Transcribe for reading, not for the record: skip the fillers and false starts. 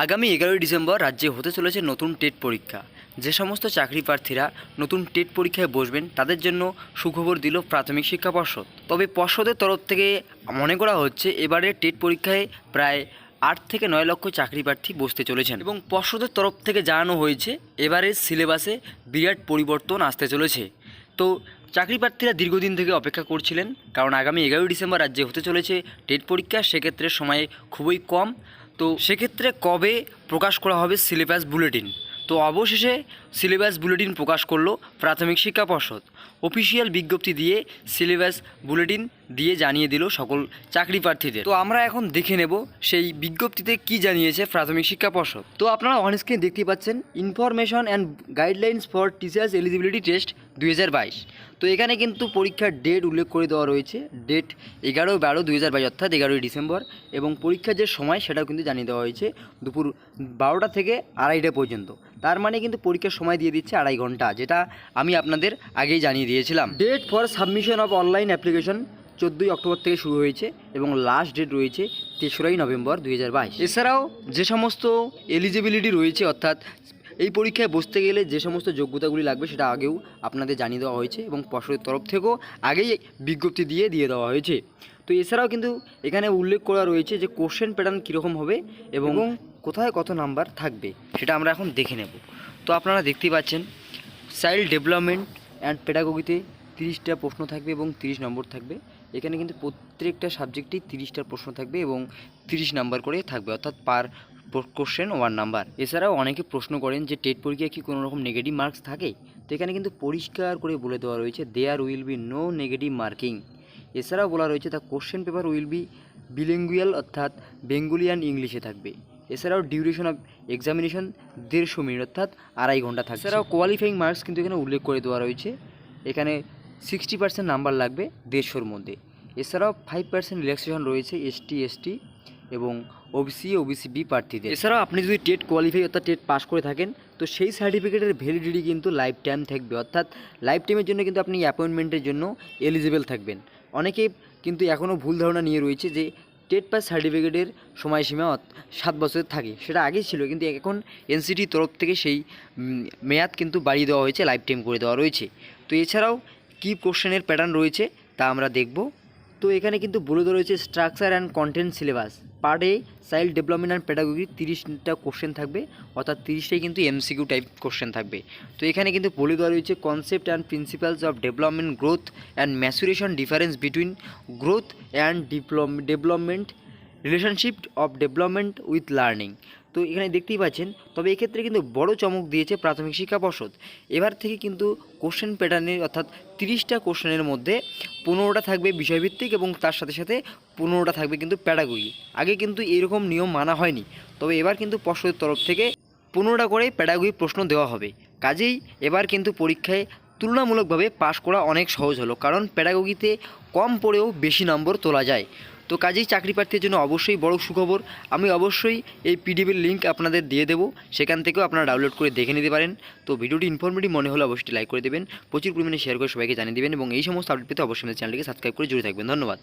আগামী 11ই ডিসেম্বর রাজ্যে হতে চলেছে নতুন টেট পরীক্ষা। যে সমস্ত চাকরি প্রার্থীরা নতুন টেট পরীক্ষায় বসবেন তাদের জন্য সুখবর দিল প্রাথমিক শিক্ষা পর্ষদ। তবে পর্ষদের তরফ থেকে মনে করা হচ্ছে এবারে টেট পরীক্ষায় প্রায় 8 থেকে 9 লক্ষ চাকরি প্রার্থী বসতে চলেছেন এবং পর্ষদের তরফ থেকে জানানো হয়েছে এবারে সিলেবাসে বিরাট পরিবর্তন আসতে চলেছে। তো চাকরি প্রার্থীরা দীর্ঘদিন থেকে অপেক্ষা করছিলেন, কারণ আগামী 11ই ডিসেম্বর রাজ্যে হতে চলেছে টেট পরীক্ষা। সেক্ষেত্রে সময় খুবই কম। তো সেক্ষেত্রে কবে প্রকাশ করা হবে সিলেবাস বুলেটিন? তো অবশেষে সিলেবাস বুলেটিন প্রকাশ করলো প্রাথমিক শিক্ষা পর্ষদ। অফিসিয়াল বিজ্ঞপ্তি দিয়ে সিলেবাস বুলেটিন দিয়ে জানিয়ে দিল সকল চাকরি প্রার্থীদের। তো আমরা এখন দেখে নেব সেই বিজ্ঞপ্তিতে কি জানিয়েছে প্রাথমিক শিক্ষা পর্ষদ। তো আপনারা অনস্ক্রিন দেখতে পাচ্ছেন information and guidelines for teachers eligibility test 2022। তো এখানে কিন্তু পরীক্ষার ডেট উল্লেখ করে দেওয়া রয়েছে, ডেট 11/12/2022 অর্থাৎ 11ই ডিসেম্বর, এবং পরীক্ষার যে সময় সেটাও কিন্তু জানিয়ে দেওয়া হয়েছে দুপুর 12টা থেকে 2:30 পর্যন্ত। তার মানে কিন্তু পরীক্ষার সময় দিয়ে দিচ্ছে 2.5 ঘন্টা, যেটা আমি আপনাদের আগেই জানিয়ে দিয়েছিলাম। Date for submission of online application 14ই অক্টোবর থেকে শুরু হয়েছে এবং লাস্ট ডেট রয়েছে 3রা নভেম্বর 2022। এছাড়াও যে সমস্ত এলিজিবিলিটি রয়েছে, অর্থাৎ এই পরীক্ষায় বসতে গেলে যে সমস্ত যোগ্যতাগুলি লাগবে সেটা আগেও আপনাদের জানিয়ে দেওয়া হয়েছে এবং পর্ষদের তরফ থেকেও আগেই বিজ্ঞপ্তি দিয়ে দেওয়া হয়েছে। তো এছাড়াও কিন্তু এখানে উল্লেখ করা রয়েছে যে কোশ্চেন প্যাটার্ন কীরকম হবে এবং কোথায় কত নাম্বার থাকবে সেটা আমরা এখন দেখে নেব। তো আপনারা দেখতেই পাচ্ছেন চাইল্ড ডেভেলপমেন্ট অ্যান্ড পেডাগোগিতে 30টা প্রশ্ন থাকবে এবং 30 নম্বর থাকবে। এখানে কিন্তু প্রত্যেকটা সাবজেক্টেই 30টা প্রশ্ন থাকবে এবং 30 নাম্বার করে থাকবে, অর্থাৎ পার কোশ্চেন 1 নাম্বার। এছাড়াও অনেকে প্রশ্ন করেন যে টেট পরীক্ষায় কি কোনো রকম নেগেটিভ মার্কস থাকে? তো এখানে কিন্তু পরিষ্কার করে বলে দেওয়া রয়েছে there will be no negative marking. এছাড়াও বলা রয়েছে the question paper will be bilingual, অর্থাৎ বেঙ্গলি অ্যান্ড ইংলিশে থাকবে। এছাড়াও ডিউরেশন অফ এক্সামিনেশন 150 মিনিট, অর্থাৎ 2.5 ঘন্টা থাকবে। এছাড়াও কোয়ালিফাইং মার্কস কিন্তু এখানে উল্লেখ করে দেওয়া রয়েছে, এখানে 60% নাম্বার লাগবে 150-র মধ্যে। এছাড়াও 5% রিল্যাক্সেশন রয়েছে এসটি, এসটি এবং ওবিসি, ওবিসি-বি প্রার্থীদের। এছাড়াও আপনি যদি টেট কোয়ালিফাই অর্থাৎ টেট পাস করে থাকেন তো সেই সার্টিফিকেটের ভ্যালিডিটি কিন্তু লাইফ টাইম থাকবে, অর্থাৎ লাইফ টাইমের জন্য কিন্তু আপনি অ্যাপয়েন্টমেন্টের জন্য এলিজিবল থাকবেন। অনেকে কিন্তু এখনও ভুল ধারণা নিয়ে রয়েছে যে টেট পাস সার্টিফিকেটের সময়সীমা 7 বছর থাকে, সেটা আগেই ছিল, কিন্তু এখন এনসিটির তরফ থেকে সেই মেয়াদ কিন্তু বাড়িয়ে দেওয়া হয়েছে, লাইফ টাইম করে দেওয়া রয়েছে। তো এছাড়াও কী কোশ্চেনের প্যাটার্ন রয়েছে তা আমরা দেখব। তো এখানে কিন্তু বলে দেওয়া রয়েছে structure and content syllabus per day child development and pedagogy 30টা কোশ্চেন থাকবে, অর্থাৎ 30টাই কিন্তু এমসিকিউ টাইপ কোশ্চেন থাকবে। তো এখানে কিন্তু বলে দেওয়া রয়েছে concept and principles of development, growth and maturation, difference between growth and development, relationship of development with learning. তো এখানে দেখতেই পাচ্ছেন। তবে এক্ষেত্রে কিন্তু বড় চমক দিয়েছে প্রাথমিক শিক্ষা পর্ষদ। এবার থেকে কিন্তু কোশ্চেন প্যাটার্নের, অর্থাৎ 30টা কোশ্চেনের মধ্যে 15টা থাকবে বিষয়ভিত্তিক এবং তার সাথে সাথে 15টা থাকবে কিন্তু প্যাডাগোগি। আগে কিন্তু এরকম নিয়ম মানা হয়নি, তবে এবার কিন্তু পর্ষদের তরফ থেকে 15টা করে প্যাডাগোগি প্রশ্ন দেওয়া হবে। কাজেই এবার কিন্তু পরীক্ষায় তুলনামূলকভাবে পাশ করা অনেক সহজ হলো, কারণ প্যাডাগোগিতে কম পড়েও বেশি নম্বর তোলা যায়। তো কাজেই চাকরি প্রার্থীর জন্য অবশ্যই বড় সুখবর। আমি অবশ্যই এই পিডিএফের লিঙ্ক আপনাদের দিয়ে দেবো, সেখান থেকেও আপনারা ডাউনলোড করে দেখে নিতে পারেন। তো ভিডিওটি ইনফরমেটিভ মনে হলে অবশ্যই লাইক করে দেবেন, প্রচুর পরিমাণে শেয়ার করে সবাইকে জানিয়ে দেবেন এবং এই সমস্ত আপডেট পেতে অবশ্যই আমাদের চ্যানেলটিকে সাবস্ক্রাইব করে জুড়ে থাকবেন। ধন্যবাদ।